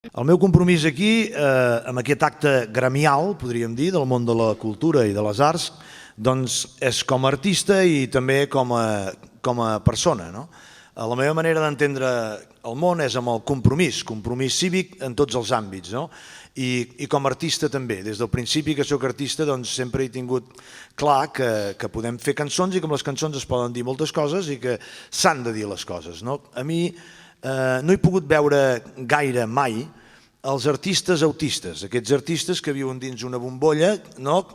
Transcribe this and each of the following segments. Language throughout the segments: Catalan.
El meu compromís aquí, amb aquest acte gremial, podríem dir, del món de la cultura i de les arts, doncs és com a artista i també com a persona. La meva manera d'entendre el món és amb el compromís cívic en tots els àmbits, i com a artista també. Des del principi que soc artista sempre he tingut clar que podem fer cançons i que amb les cançons es poden dir moltes coses i que s'han de dir les coses. A mi no he pogut veure gaire mai els artistes autistes, aquests artistes que viuen dins una bombolla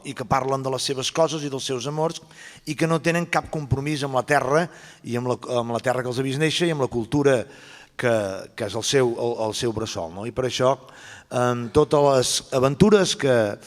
i que parlen de les seves coses i dels seus amors i que no tenen cap compromís amb la terra i amb la terra que els ha vist néixer i amb la cultura que és el seu bressol. I per això, en totes les aventures que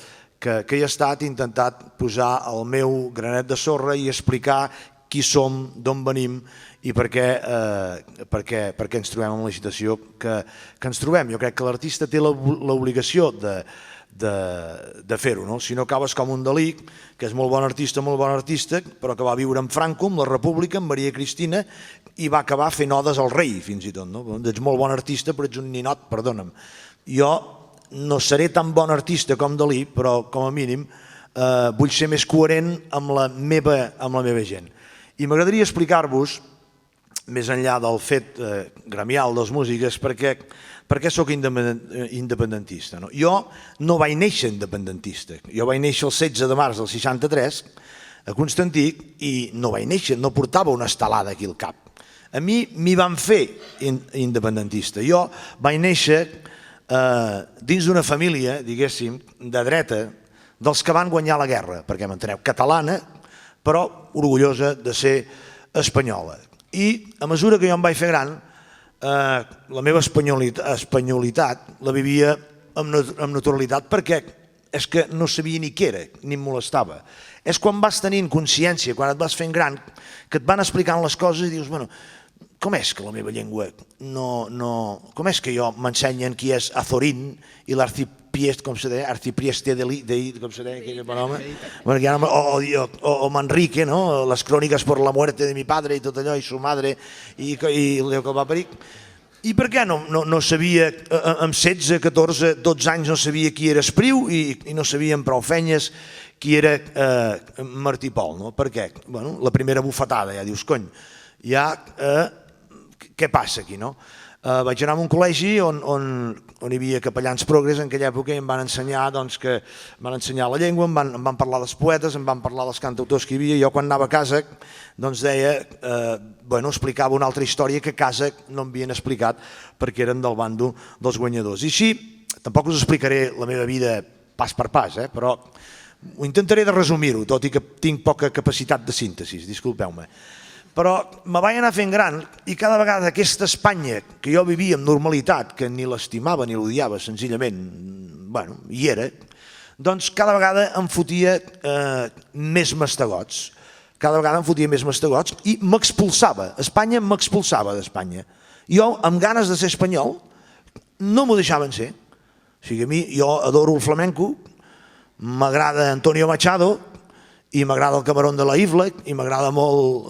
he estat, he intentat posar el meu granet de sorra i explicar qui som, d'on venim i per què ens trobem en la situació que ens trobem. Jo crec que l'artista té l'obligació de fer-ho, si no acabes com un Dalí, que és molt bon artista, però que va viure amb Franco, amb la República, amb Maria Cristina, i va acabar fent odes al rei, fins i tot. Ets molt bon artista, però ets un ninot, perdona'm. Jo no seré tan bon artista com Dalí, però com a mínim vull ser més coherent amb la meva gent. I m'agradaria explicar-vos, més enllà del fet gremial dels músics, per què soc independentista. Jo no vaig néixer independentista. Jo vaig néixer el 16 de març del 63 a Constantí i no vaig néixer, no portava una estelada aquí al cap. A mi m'hi van fer independentista. Jo vaig néixer dins d'una família, diguéssim, de dreta, dels que van guanyar la guerra, perquè m'enteneu, catalana, però orgullosa de ser espanyola. I a mesura que jo em vaig fer gran, la meva espanyolitat la vivia amb naturalitat perquè és que no sabia ni què era, ni em molestava. És quan vas tenint consciència, quan et vas fent gran, que et van explicant les coses i dius, bueno, com és que la meva llengua no... Com és que jo m'ensenyen qui és Azorín i l'arciprieste, com se deia, arciprieste com se deia aquell home, o Manrique, les cròniques per la muerte de mi padre i tot allò, i su madre, i el que va parir. I per què no sabia, amb 16, 14, 12 anys no sabia qui era Espriu i no sabia amb prou feines qui era Martí Pol? Per què? La primera bufetada, ja dius, cony, ja... Què passa aquí? Vaig anar a un col·legi on hi havia capellans progres en aquella època i em van ensenyar la llengua, em van parlar dels poetes, em van parlar dels cantautors que hi havia. Jo quan anava a casa deia, explicava una altra història que a casa no m'havien explicat perquè eren del bàndol dels guanyadors. I així, tampoc us explicaré la meva vida pas per pas, però ho intentaré de resumir-ho, tot i que tinc poca capacitat de síntesi, disculpeu-me. Però me vaig anar fent gran i cada vegada aquesta Espanya que jo vivia amb normalitat, que ni l'estimava ni l'odiava, senzillament, hi era, doncs cada vegada em fotia més mastegots. Cada vegada em fotia més mastegots i m'expulsava. Espanya m'expulsava d'Espanya. Jo, amb ganes de ser espanyol, no m'ho deixaven ser. O sigui, a mi, jo adoro el flamenco, m'agrada Antonio Machado, i m'agrada el Camarón de la Isla i m'agrada molt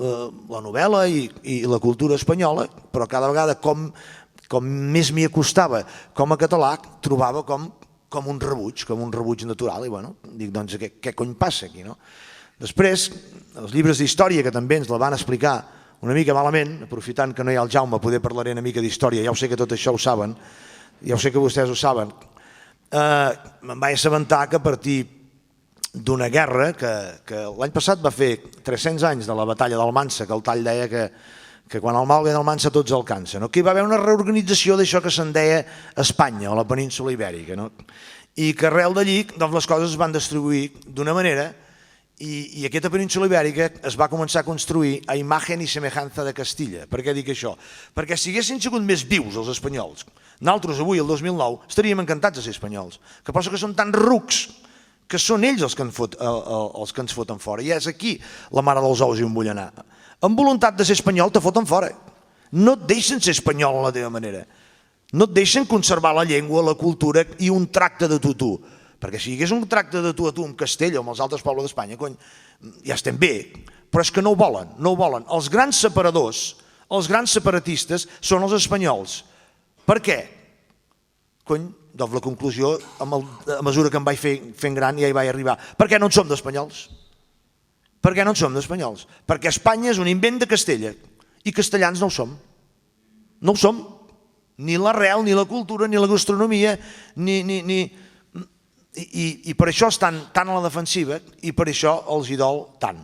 la novel·la i la cultura espanyola, però cada vegada com més m'hi acostava com a català trobava com un rebuig natural i dic, doncs què cony passa aquí? Després, els llibres d'història que també ens la van explicar una mica malament, aprofitant que no hi ha el Jaume, poder parlaré una mica d'història, ja ho sé que tot això ho saben, ja ho sé que vostès ho saben, me'n vaig assabentar que a partir d'una guerra que l'any passat va fer 300 anys de la batalla d'Almansa, que el tall deia que quan el mal ve d'Almansa tots el cansa, que hi va haver una reorganització d'això que se'n deia Espanya o la península Ibèrica, i que arrel d'allí les coses es van distribuir d'una manera i aquesta península Ibèrica es va començar a construir a imagen i semejança de Castilla. Per què dic això? Perquè si haguessin sigut més vius els espanyols, nosaltres avui, el 2009, estaríem encantats de ser espanyols. Que passa que som tan rucs que són ells els que ens foten fora. I és aquí la mare dels ous i on vull anar. Amb voluntat de ser espanyol te foten fora. No et deixen ser espanyol a la teva manera. No et deixen conservar la llengua, la cultura i un tracte de tu a tu. Perquè si hi hagués un tracte de tu a tu amb Castella o amb els altres pobles d'Espanya, ja estem bé. Però és que no ho volen, no ho volen. Els grans separadors, els grans separatistes són els espanyols. Per què? cony, doble conclusió, a mesura que em vaig fent gran ja hi vaig arribar. Per què no en som d'espanyols? Per què no en som d'espanyols? Perquè Espanya és un invent de Castella i castellans no ho som. No ho som. Ni l'arrel, ni la cultura, ni la gastronomia, i per això estan tan a la defensiva i per això els hi dol tant.